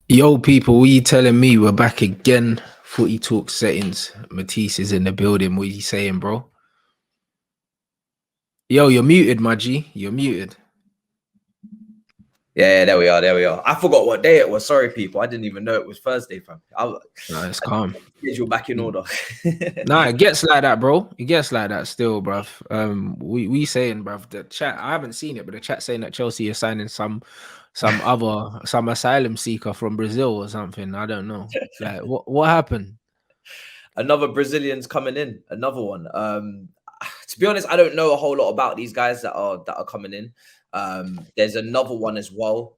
Yo, people, what you telling me? We're back again. Footy Talk settings. Matisse is in the building. What are you saying, bro? Yo, you're muted, my G. You're muted. Yeah, there we are. I forgot what day it was. Sorry, people. I didn't even know it was Thursday, fam. Nah, it's calm. Schedule back in order. Nah, it gets like that, bro. It gets like that still, bruv. We saying, bruv, the chat. I haven't seen it, but the chat saying that Chelsea is signing some asylum seeker from Brazil or something. I don't know. Like, what happened? Another Brazilian's coming in. Another one. To be honest, I don't know a whole lot about these guys that are coming in. There's another one as well.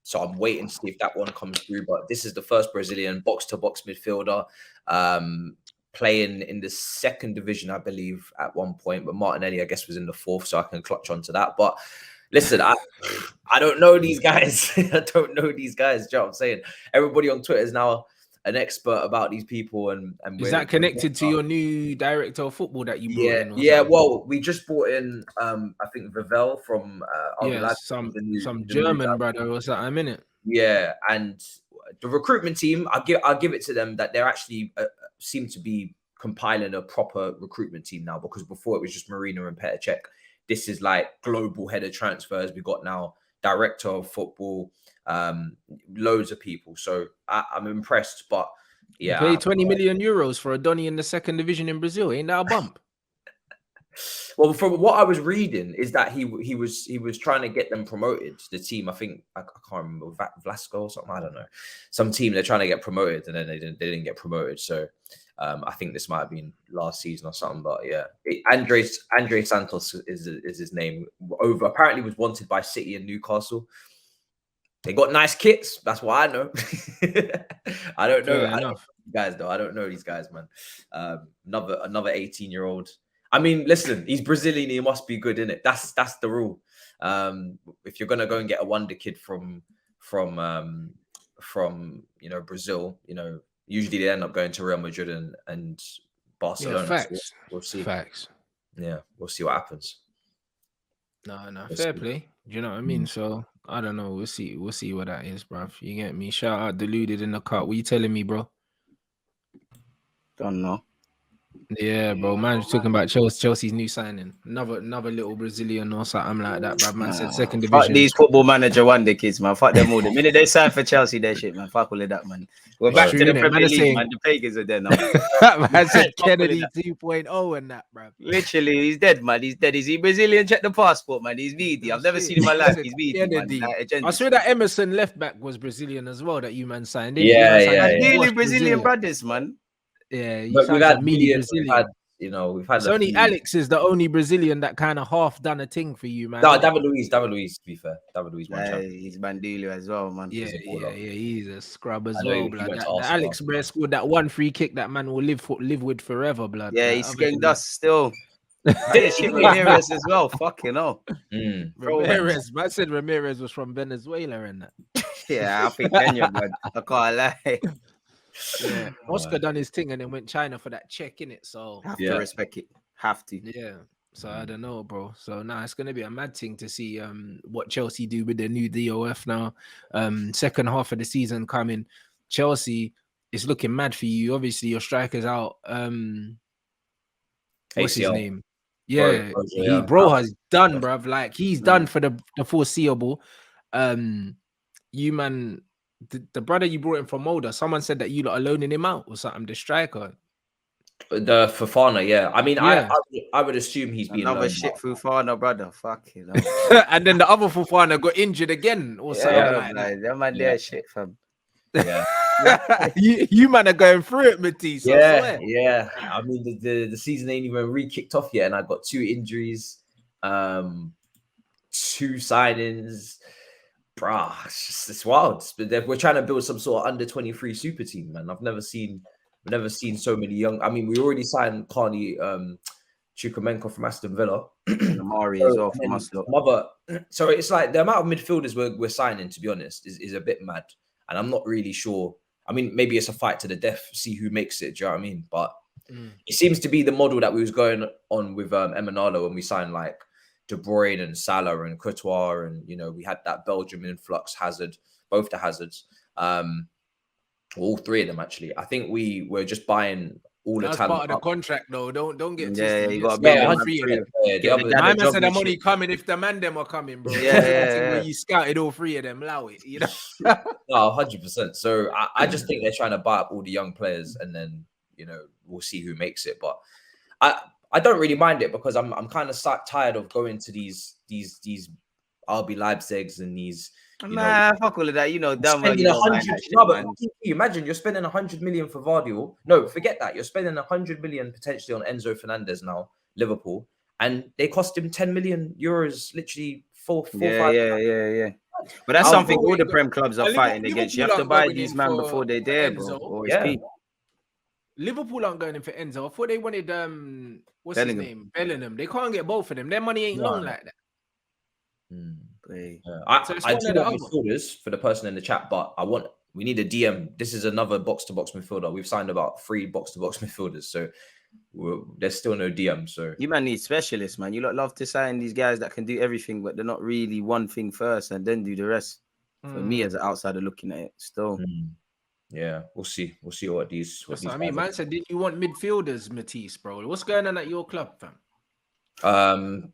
So I'm waiting to see if that one comes through. But this is the first Brazilian box-to-box midfielder playing in the second division, I believe, at one point. But Martinelli, I guess, was in the fourth, so I can clutch onto that. But listen, I don't know these guys. I don't know these guys. Do you know what I'm saying? Everybody on Twitter is now an expert about these people, and is that connected to your new director of football that you brought in? Yeah. Well, we just brought in, I think Ravel from some German brother or something. I'm in it. Yeah, and the recruitment team, I'll give it to them that they're actually seem to be compiling a proper recruitment team now, because before it was just Marina and Petr Cech. This is like global head of transfers. We got now director of football, loads of people. So I'm impressed. But yeah, paid 20 million euros for a Donny in the second division in Brazil. Ain't that a bump? Well, from what I was reading is that he was trying to get them promoted. The team, I think, I can't remember, Vlasco or something. I don't know. Some team they're trying to get promoted, and then they didn't get promoted. So I think this might have been last season or something. But yeah, Andre Santos is his name. Apparently was wanted by City and Newcastle. They got nice kits. That's what I know. I don't know. I don't know these guys though. I don't know these guys, man. Another 18-year-old. I mean, listen, he's Brazilian. He must be good, innit? That's the rule. If you're gonna go and get a wonder kid from Brazil, usually they end up going to Real Madrid and Barcelona. Yeah, facts. So we'll see. Facts. Yeah, we'll see what happens. No, fair play. Do you know what I mean? So I don't know. We'll see what that is, bruv. You get me? Shout out Deluded in the cut. What you telling me, bro? Don't know. Yeah, bro. Man's talking about Chelsea's new signing. Another little Brazilian or something like that, bruv. Man said second division. Fuck these football manager wonder kids, man. Fuck them all. The minute they sign for Chelsea, they shit, man. Fuck all of that, man. We're back to the Premier League, man. The pagans are there now. Man said Kennedy 2.0 and that, bruv. Literally, he's dead, man. He's dead. Is he Brazilian? Check the passport, man. He's VD. I've never seen him in my life. He's VD, man. I swear that Emerson left back was Brazilian as well, that you man signed. Yeah. Really Brazilian brothers, man. Yeah, but we've had Brazilian. We've had. It's only Alex is the only Brazilian that kind of half done a thing for you, man. No, David Luiz. To be fair, David Luiz. He's Bandilio as well, man. Yeah. He's a scrub as well, blood. Alex Bray scored that one free kick that man will live with forever, blood. Yeah, he's getting dust still. Ramirez as well. Fucking hell. Ramirez. Man said Ramirez was from Venezuela and that. Yeah, I think Kenya, man. I can't lie. Yeah, Oscar done his thing and then went China for that check in it. So have to respect it. Have to. Yeah. So I don't know, bro. So now it's gonna be a mad thing to see what Chelsea do with their new DOF now. Second half of the season coming. Chelsea is looking mad for you. Obviously, your striker's out. What's his name? Yeah, bro has done, bruv. Like he's done for the foreseeable. You man. The brother you brought in from Molde, someone said that you lot are loaning him out or something, the striker. The Fofana, yeah. I mean, yeah. I would assume he's been another shit Fofana, brother. Fuck you know. And then the other Fofana got injured again or something like that. That man there shit, fam. Yeah. you man are going through it, Matisse. Yeah. I mean, the season ain't even re-kicked off yet, and I got 2 injuries, 2 signings. Bruh, it's wild. We're trying to build some sort of under 23 super team, man. I've never seen so many young. I mean, we already signed Carney Chukwuemeka from Aston Villa, Amari as well from Mother. So it's like the amount of midfielders we're signing, to be honest, is a bit mad, and I'm not really sure. I mean, maybe it's a fight to the death, see who makes it. Do you know what I mean? But it seems to be the model that we was going on with Emanalo when we signed like De Bruyne and Salah and Courtois, and we had that Belgium influx, Hazard, both the Hazards, all three of them actually. I think we were just buying all the That's talent. part of the contract, though. Don't get Yeah, twisted. you got to be be My man said the money coming if the man them are coming, bro. Where you scouted all three of them, allow it. No, 100%. So I just think they're trying to buy up all the young players, and then we'll see who makes it. But I don't really mind it because I'm kind of tired of going to these RB Leipzigs and these. Fuck all of that. Spending 100. No, but you imagine you're spending 100 million for Vardy. No, forget that. You're spending 100 million potentially on Enzo Fernandez now, Liverpool, and they cost him 10 million euros, literally 5. Yeah. But that's something all the Prem clubs are fighting against. You have to buy these men before they're there, bro. Or it's peak. Liverpool aren't going in for Enzo. I thought they wanted what's his name? Bellingham. They can't get both of them. Their money ain't long like that. I do want midfielders for the person in the chat, but we need a DM. This is another box-to-box midfielder. We've signed about 3 box-to-box midfielders, so there's still no DM. So you man need specialists, man. You love to sign these guys that can do everything, but they're not really one thing first and then do the rest. For me as an outsider looking at it, still. Yeah, we'll see. We'll see what these. I mean, man said, did you want midfielders, Matisse, bro? What's going on at your club, fam?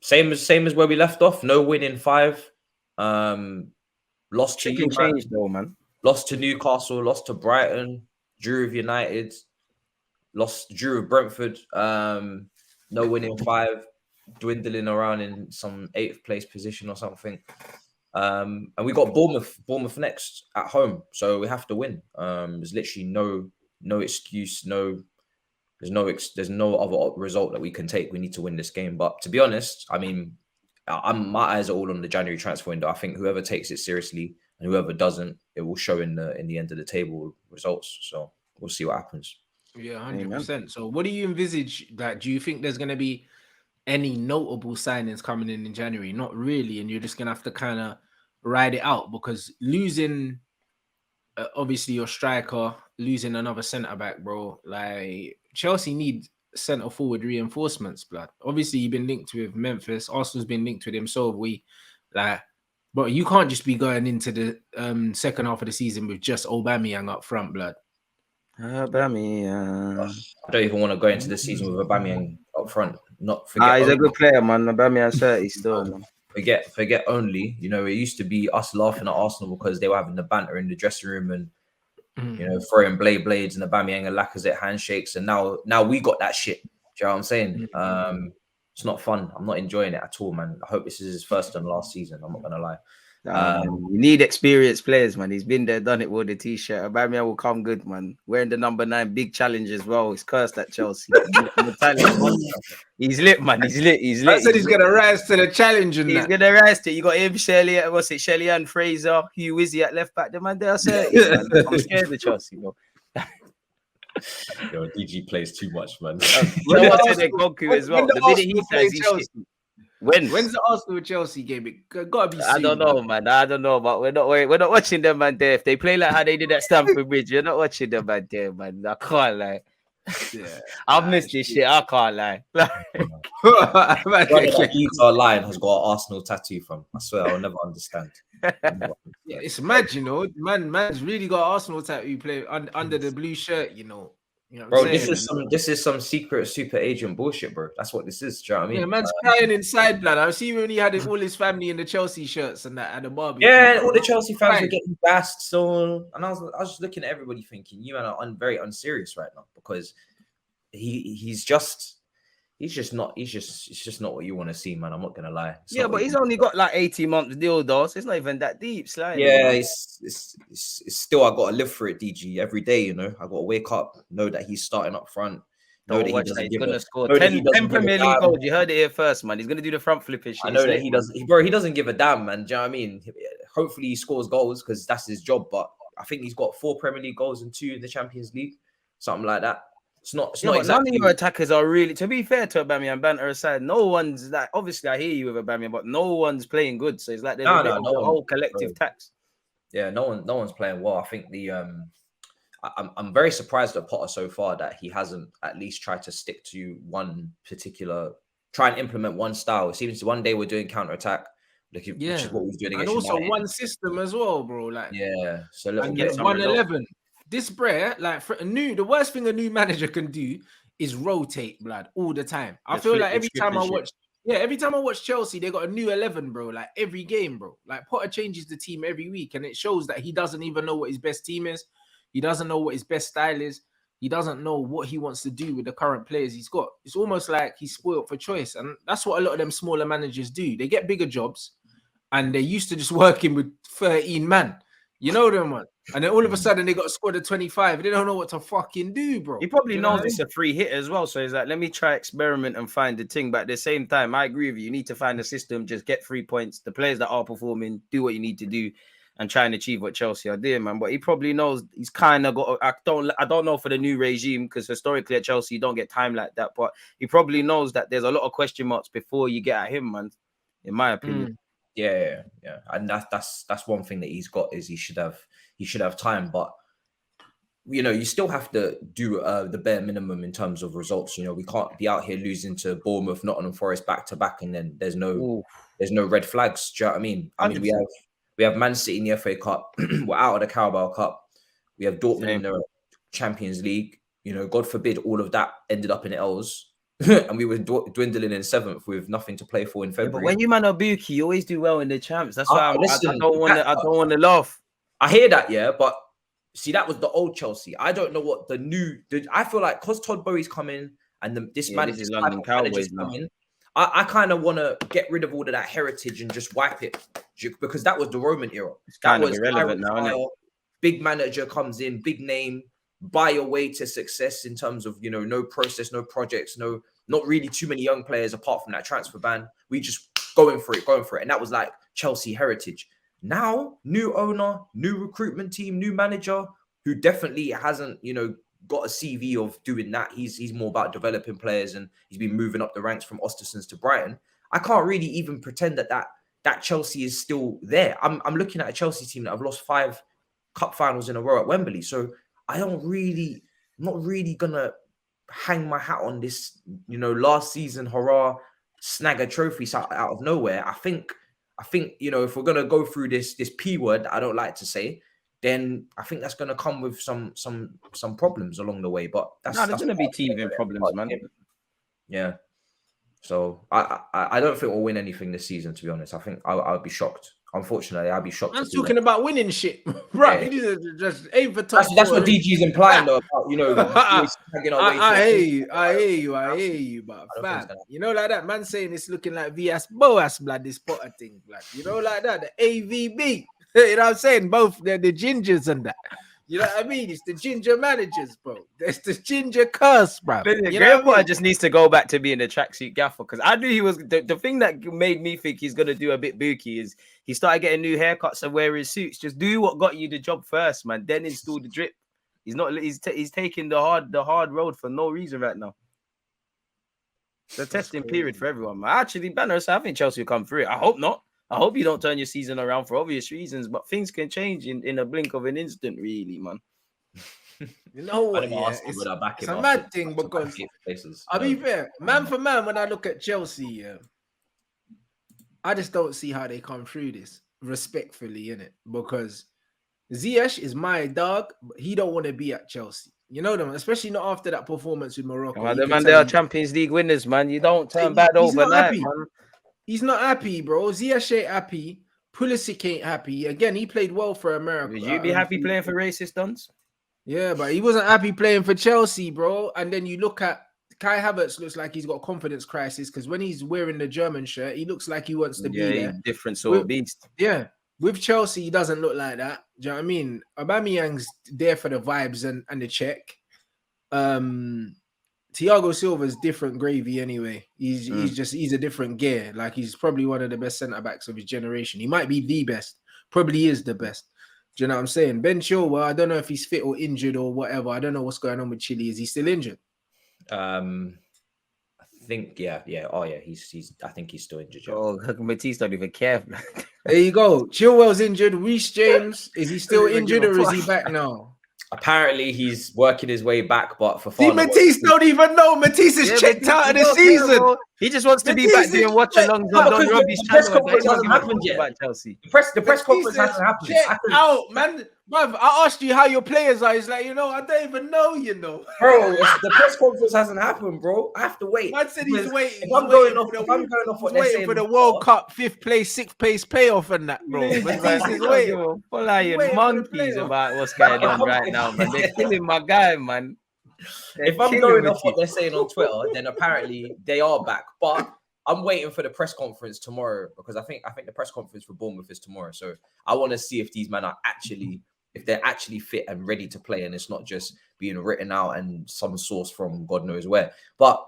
Same as where we left off. No win in 5. Lost to you, though, man. Lost to Newcastle. Lost to Brighton. Drew with United. Drew with Brentford. No win in 5. Dwindling around in some 8th place position or something. And we got Bournemouth next at home, so we have to win. There's literally no excuse, there's no other result that we can take. We need to win this game. But to be honest, I mean, my eyes are all on the January transfer window. I think whoever takes it seriously and whoever doesn't, it will show in the end of the table results. So we'll see what happens. Yeah, 100%. So what do you envisage? That do you think there's going to be any notable signings coming in January? Not really, and you're just gonna have to kind of ride it out because losing, obviously your striker, losing another centre back, bro. Like Chelsea need centre forward reinforcements, blood. Obviously you've been linked with Memphis. Arsenal's been linked with him, so have we. Like, but you can't just be going into the second half of the season with just Aubameyang up front, blood. Aubameyang. I don't even want to go into the season with Aubameyang up front. He's a good player, man. Aubameyang 30 still, man. Forget only. It used to be us laughing at Arsenal because they were having the banter in the dressing room and throwing blades and Aubameyang and Lacazette handshakes, and now we got that shit. Do you know what I'm saying? It's not fun. I'm not enjoying it at all, man. I hope this is his first and last season. I'm not gonna lie. You need experienced players, man. He's been there, done it with the t-shirt. Aubameyang will come good, man. Wearing the number 9, big challenge as well. He's cursed at Chelsea. He's lit, man. He's lit. I said he's gonna rise to the challenge. He's gonna rise to it. You got him, Shelley and Fraser, Hugh Wizzy at left back. The man there, man. I'm scared of Chelsea, bro. Yo, DG plays too much, man. You know what I said? Goku as well. The minute he plays, he's When's the Arsenal Chelsea game? It gotta be soon. I don't know, man. I don't know, but we're not watching them, man. There, if they play like how they did at Stamford Bridge, you're not watching them, man. There, man. I can't lie. Yeah, I've missed this shit. I can't lie. Utah line has got an Arsenal tattoo from. I swear, I'll never understand. Yeah, it's mad, man's really got an Arsenal tattoo play under the blue shirt, bro, this is some secret super agent bullshit, bro. That's what this is. Do you know what I mean? Yeah, man's crying inside, blood. I see when he had all his family in the Chelsea shirts and that at the barbecue. Yeah, and all the Chelsea fans were getting gassed. So, and I was just looking at everybody thinking, you man are very unserious right now because it's just not what you want to see, man. I'm not gonna lie. But he's only got like 18 months deal though, so it's not even that deep. Yeah, it's still, I gotta live for it, DG, every day. I gotta wake up, know that he's starting up front. Know that he's gonna score 10 Premier League goals. You heard it here first, man. He's gonna do the front flipping shit. I know that he doesn't give a damn, man. Do you know what I mean? Hopefully he scores goals because that's his job. But I think he's got 4 Premier League goals and 2 in the Champions League, something like that. It's not exactly. None of your attackers are really, to be fair to Aubameyang, banter aside, no one's like, obviously I hear you with Aubameyang, but no one's playing good. So it's like there's a whole collective tax. Yeah, no one's playing well. I think I'm very surprised at Potter so far that he hasn't at least tried to stick to one particular try and implement one style. It seems one day we're doing counter-attack, which is what we was doing against and also United. one system as well, bro. Like so a little bit 111. This Brer, like the worst thing a new manager can do is rotate, blood, all the time. I feel like every time I watch Chelsea, they got a new 11, bro. Like every game, bro. Like Potter changes the team every week, and it shows that he doesn't even know what his best team is. He doesn't know what his best style is. He doesn't know what he wants to do with the current players he's got. It's almost like he's spoiled for choice, and that's what a lot of them smaller managers do. They get bigger jobs, and they're used to just working with 13 man. You know them, man. And then all of a sudden they got scored at 25. They don't know what to fucking do, bro. He probably knows it's a free hit as well. So he's like, let me try experiment and find the thing. But at the same time, I agree with you. You need to find a system, just get 3 points. The players that are performing, do what you need to do and try and achieve what Chelsea are doing, man. But he probably knows he's kind of got, I don't know for the new regime, because historically at Chelsea, you don't get time like that. But he probably knows that there's a lot of question marks before you get at him, man, in my opinion. Yeah. And that's one thing that he's got, is he should have time, but you still have to do the bare minimum in terms of results. We can't be out here losing to Bournemouth, Nottingham Forest back to back, and then there's no red flags. Do you know what I mean? 100%. I mean, we have Man City in the FA Cup. We're out of the Carabao Cup. We have Dortmund in the Champions League. God forbid all of that ended up in L's. And we were dwindling in 7th with nothing to play for in February. But when you man are Buki, you always do well in the champs. That's why I don't want to laugh. I hear that, but see, that was the old Chelsea. I don't know what the new. I feel like because Todd Bowie's coming and this manager's London Cowboys coming, I kind of want to get rid of all of that heritage and just wipe it, because that was the Roman era. It's kind of irrelevant now, isn't it? Big manager comes in, big name, buy your way to success in terms of no process, no projects, not really too many young players apart from that transfer ban. We just going for it, and that was like Chelsea heritage. Now, new owner, new recruitment team, new manager who definitely hasn't, got a CV of doing that. He's more about developing players, and he's been moving up the ranks from Ostersons to Brighton. I can't really even pretend that Chelsea is still there. I'm looking at a Chelsea team that have lost 5 cup finals in a row at Wembley. So I'm not really gonna hang my hat on this, last season hurrah, snag a trophy out of nowhere. I think if we're gonna go through this P word that I don't like to say, then I think that's gonna come with some problems along the way. But there's gonna be teething problems, man. Yeah. So I don't think we'll win anything this season, to be honest. I think I'll be shocked. Unfortunately, I'll be shocked. I'm talking about winning shit, right? Yeah. Just aim for top. That's what DG's implying, though. About, I hear you, but fam, like that man saying it's looking like Villas Boas, blood. This Potter thing, blood. Like that, the AVB. You know what I'm saying? Both the gingers and that. You know what I mean? It's the ginger managers, bro. It's the ginger curse, bro. Graham Potter just needs to go back to being a tracksuit gaffer, because I knew he was. The thing that made me think he's gonna do a bit booky is he started getting new haircuts and wearing suits. Just do what got you the job first, man. Then install the drip. He's not. He's taking the hard road for no reason right now. It's a testing period for everyone, man. Actually, Banner, I think Chelsea will come through it. I hope not. I hope you don't turn your season around for obvious reasons, but things can change in a blink of an instant, really, man. You know what? It's a mad thing, because I'll be fair, man for man, when I look at Chelsea, I just don't see how they come through this respectfully, innit? Because Ziyech is my dog, but he don't want to be at Chelsea. You know them, especially not after that performance with Morocco. Well, they are Champions League winners, man. You don't turn bad overnight, man. He's not happy, bro. Ziyech ain't happy. Pulisic ain't happy. Again, he played well for America. Would you be happy playing for racist dons? Yeah, but he wasn't happy playing for Chelsea, bro. And then you look at Kai Havertz, looks like he's got a confidence crisis, because when he's wearing the German shirt, he looks like he wants to be there. Different sort of beast. Yeah. With Chelsea, he doesn't look like that. Do you know what I mean? Aubameyang's there for the vibes and the check. Thiago Silva's different gravy anyway. He's a different gear. Like, he's probably one of the best centre-backs of his generation. He might be the best. Probably is the best. Do you know what I'm saying? Ben Chilwell, I don't know if he's fit or injured or whatever. I don't know what's going on with Chile. Is he still injured? I think, yeah. Oh, yeah. I think he's still injured. Yeah. Oh, Matisse don't even care. There you go. Chilwell's injured. Reece James, is he still injured or is he back now? Apparently, he's working his way back, but for Matisse don't even know. Matisse is checked out of the season. He just wants to be back doing watch-alongs on Don Robbie's press channel. conference hasn't happened yet. About Chelsea. The press conference hasn't happened. Check out, man. Bruv, I asked you how your players are. He's like, I don't even know, Bro, the press conference hasn't happened, bro. I have to wait. Man said he's waiting. If I'm going off what they're saying for the World Cup 5th place, 6th place payoff and that, bro. He's waiting. Flying monkeys about what's going on right now, man. They're killing my guy, man. If I'm going off what they're saying on Twitter, then apparently they are back. But I'm waiting for the press conference tomorrow because I think the press conference for Bournemouth is tomorrow. So I want to see if these men are if they're actually fit and ready to play, and it's not just being written out and some source from God knows where. But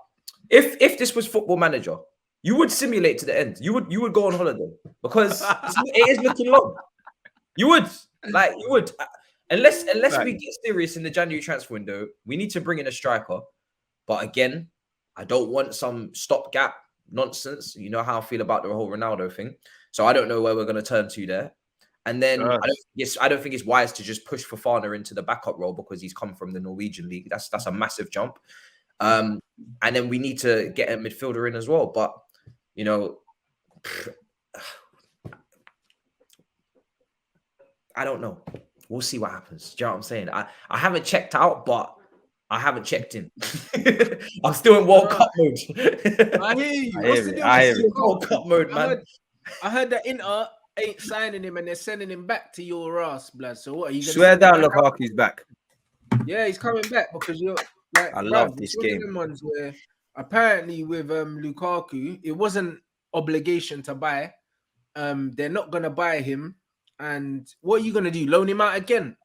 if this was Football Manager, you would simulate to the end. You would go on holiday because it is looking long. You would. Unless we get serious in the January transfer window, we need to bring in a striker. But again, I don't want some stopgap nonsense. You know how I feel about the whole Ronaldo thing. So I don't know where we're going to turn to there. And then I don't think it's wise to just push Fofana into the backup role because he's come from the Norwegian league. That's a massive jump. And then we need to get a midfielder in as well. But, I don't know. We'll see what happens. Do you know what I'm saying? I haven't checked out, but I haven't checked in. I'm still in World Cup mode. I hear you. I hear it. World Cup mode, man. I heard that Inter ain't signing him and they're sending him back to your ass, blood. So what are you going to swear down? Lukaku's back. Yeah, he's coming back because you're like. I love this game. Ones where apparently with Lukaku, it wasn't obligation to buy. They're not gonna buy him. And what are you going to do? Loan him out again?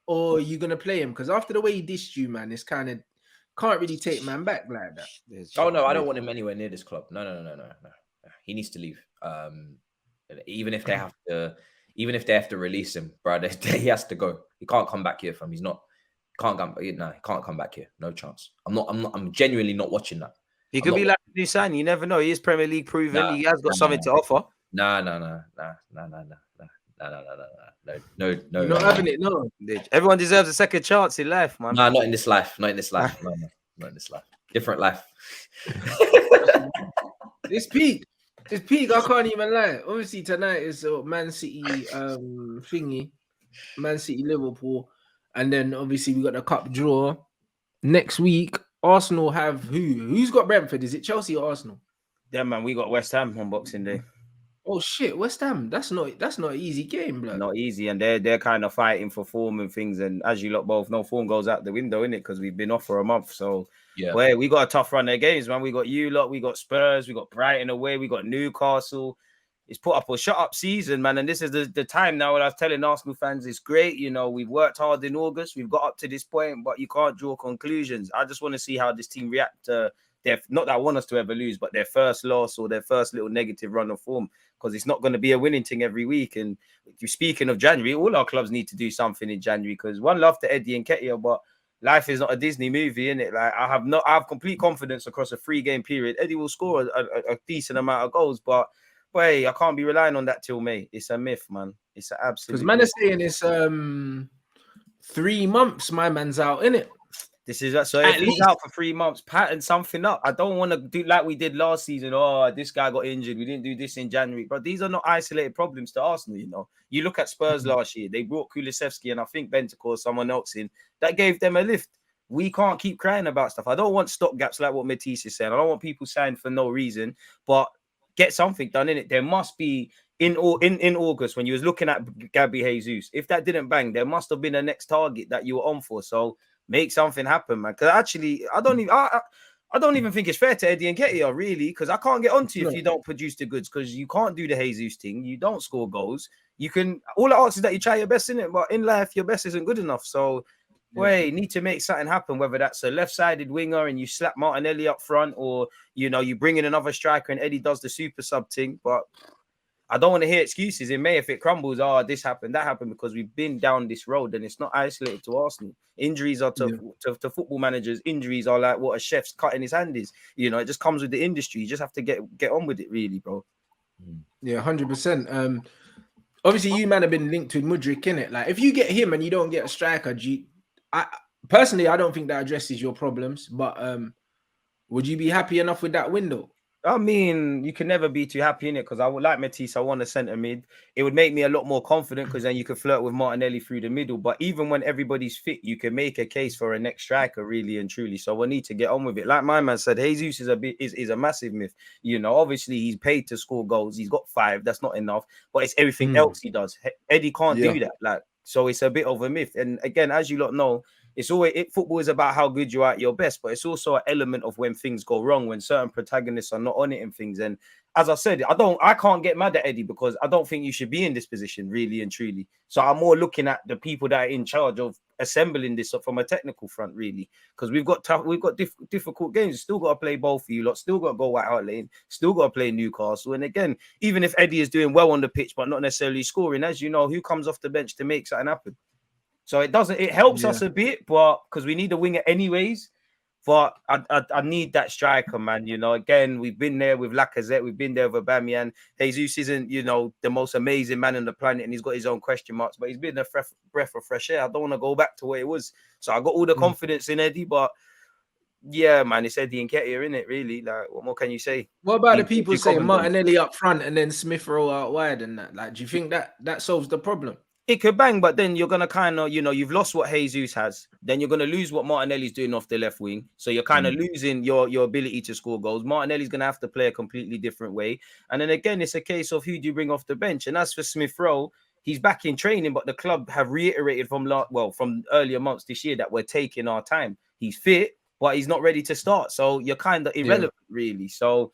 Or are you going to play him? Because after the way he dished you, man, it's kind of... Can't really take man back like that. Oh, no, I don't want him anywhere near this club. No. He needs to leave. Even if they have to release him, bro, he has to go. He can't come back here, fam. He can't come back here. No chance. I'm genuinely not watching that. He could be like a new sign. You never know. He is Premier League proven. He has got something to offer. No. No. You're not having it, no. Everyone deserves a second chance in life, man. No, not in this life. No, not in this life. Different life. It's peak. I can't even lie. Obviously, tonight is Man City thingy. Man City Liverpool. And then obviously we got the cup draw. Next week, Arsenal have who? Who's got Brentford? Is it Chelsea or Arsenal? Yeah, man, we got West Ham on Boxing Day. Oh shit, West Ham. That's not an easy game, blood. Not easy, and they're kind of fighting for form and things. And as you lot both know, form goes out the window, innit? Because we've been off for a month. So yeah, we got a tough run of games, man. We got you lot, we got Spurs, we got Brighton away, we got Newcastle. It's put up a shut-up season, man. And this is the time now when I was telling Arsenal fans, it's great. We've worked hard in August. We've got up to this point, but you can't draw conclusions. I just want to see how this team react to not that I want us to ever lose, but their first loss or their first little negative run of form, because it's not going to be a winning thing every week. And speaking of January, all our clubs need to do something in January, because one love to Eddie and Ketia, but life is not a Disney movie, innit? Like I have complete confidence across a 3-game period. Eddie will score a decent amount of goals, but I can't be relying on that till May. It's a myth, man. It's an absolute. Because man is saying it's 3 months. My man's out, innit? This is so. If he's out for 3 months, pattern something up. I don't want to do like we did last season. Oh, this guy got injured. We didn't do this in January. But these are not isolated problems to Arsenal. You look at Spurs last year. They brought Kulusevski and I think Bentancur, someone else in that gave them a lift. We can't keep crying about stuff. I don't want stopgaps like what Matisse is saying. I don't want people signed for no reason. But get something done in it. There must be in August when you was looking at Gabby Jesus. If that didn't bang, there must have been a next target that you were on for. So make something happen, man. Because actually, I don't even think it's fair to Eddie and Ketia, really, because I can't get onto you if you don't produce the goods, because you can't do the Jesus thing. You don't score goals. You can. All I ask is that you try your best in it, but in life, your best isn't good enough. So, need to make something happen. Whether that's a left-sided winger and you slap Martinelli up front, or you bring in another striker and Eddie does the super sub thing, but. I don't want to hear excuses in May if it crumbles. Oh, this happened, that happened, because we've been down this road and it's not isolated to Arsenal. Injuries are to football managers. Injuries are like what a chef's cutting his hand is. It just comes with the industry. You just have to get on with it, really, bro. Yeah, 100%. Obviously, you man have been linked with Mudryk, innit? Like, if you get him and you don't get a striker, personally, I don't think that addresses your problems. But would you be happy enough with that window? I mean, you can never be too happy in it because I would like Matisse. I want a centre mid. It would make me a lot more confident because then you could flirt with Martinelli through the middle. But even when everybody's fit, you can make a case for a next striker, really and truly. So we need to get on with it. Like my man said, Jesus is a massive myth. You know, obviously he's paid to score goals. He's got 5. That's not enough. But it's everything else he does. Eddie can't do that. Like, so it's a bit of a myth. And again, as you lot know, it's always football is about how good you are at your best, but it's also an element of when things go wrong, when certain protagonists are not on it and things. And as I said, I can't get mad at Eddie because I don't think you should be in this position, really and truly. So I'm more looking at the people that are in charge of assembling this from a technical front, really, because we've got difficult games. Still got to play both of you lot, still got to go White Hart Lane, still got to play Newcastle. And again, even if Eddie is doing well on the pitch but not necessarily scoring, as you know, who comes off the bench to make something happen? So it helps us a bit, but because we need a winger anyways. But I need that striker, man. You know, again, we've been there with Lacazette, we've been there with Aubameyang. Jesus isn't, you know, the most amazing man on the planet, and he's got his own question marks, but he's been a breath of fresh air. I don't want to go back to where it was. So I got all the confidence in Eddie, but yeah, man, it's Eddie and Nketiah, isn't it? Really, like, what more can you say? What about the people saying Martinelli up front and then Smith-Rowe out wide and that? Like, do you think that solves the problem? It could bang, but then you're going to kind of, you know, you've lost what Jesus has. Then you're going to lose what Martinelli's doing off the left wing. So you're kind of losing your ability to score goals. Martinelli's going to have to play a completely different way. And then again, it's a case of who do you bring off the bench? And as for Smith-Rowe, he's back in training, but the club have reiterated from earlier months this year that we're taking our time. He's fit, but he's not ready to start. So you're kind of irrelevant, really. So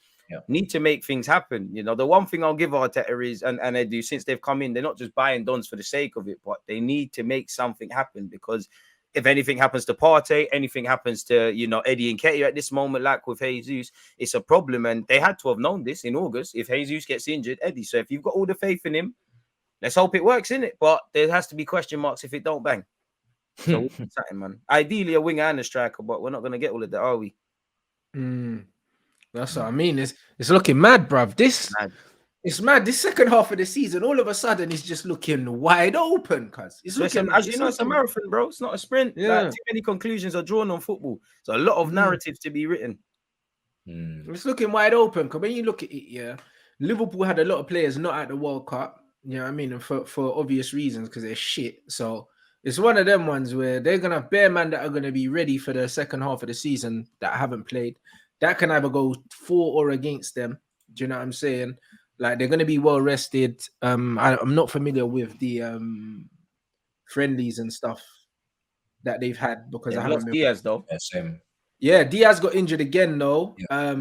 need to make things happen. You know, the one thing I'll give Arteta is, and they do, since they've come in, they're not just buying dons for the sake of it, but they need to make something happen, because if anything happens to Partey, anything happens to, you know, Eddie and Nketiah at this moment, like with Jesus, it's a problem. And they had to have known this in August. If Jesus gets injured, Eddie. So if you've got all the faith in him, let's hope it works, innit? But there has to be question marks if it don't bang. So we'll be chatting, man. Ideally a winger and a striker, but we're not going to get all of that, are we? That's what I mean. It's looking mad, bruv. It's mad. This second half of the season, all of a sudden, it's just looking wide open. Cause it's looking, as you know, it's a marathon, bro. It's not a sprint. Yeah. Like, too many conclusions are drawn on football. So a lot of narratives to be written. It's looking wide open. Because when you look at it, Liverpool had a lot of players not at the World Cup. You know what I mean? And for obvious reasons, because they're shit. So it's one of them ones where they're gonna have bare man that are gonna be ready for the second half of the season that haven't played. That can either go for or against them. Do you know what I'm saying? Like, they're going to be well rested. I'm not familiar with the friendlies and stuff that they've had because I haven't. Diaz though. Yeah, same. Yeah, Diaz got injured again though. Yeah.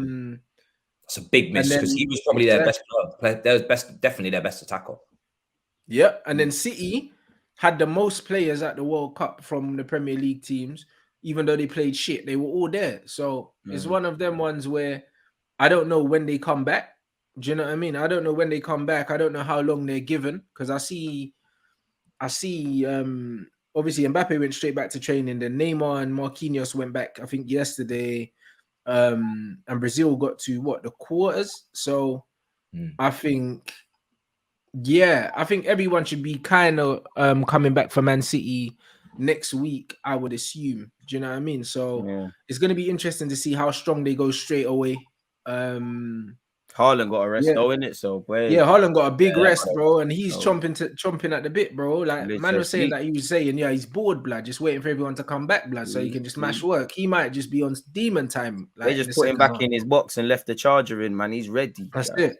That's a big miss because he was probably their best player. Definitely their best attacker. Yeah, and then City had the most players at the World Cup from the Premier League teams. Even though they played shit, they were all there. So it's one of them ones where I don't know when they come back. Do you know what I mean? I don't know when they come back. I don't know how long they're given, because I see obviously Mbappe went straight back to training. Then Neymar and Marquinhos went back, I think, yesterday. And Brazil got to the quarters. So I think everyone should be kind of coming back for Man City next week, I would assume. Do you know what I mean? So it's going to be interesting to see how strong they go straight away. Haaland got a rest though, innit? So Haaland got a big rest, bro, and he's chomping at the bit, bro. Like, man was saying that he was saying, he's bored, blood, just waiting for everyone to come back, blood, so he can just mash work. He might just be on demon time. Like, they just put him back in his box and left the charger in, man. He's ready. That's it.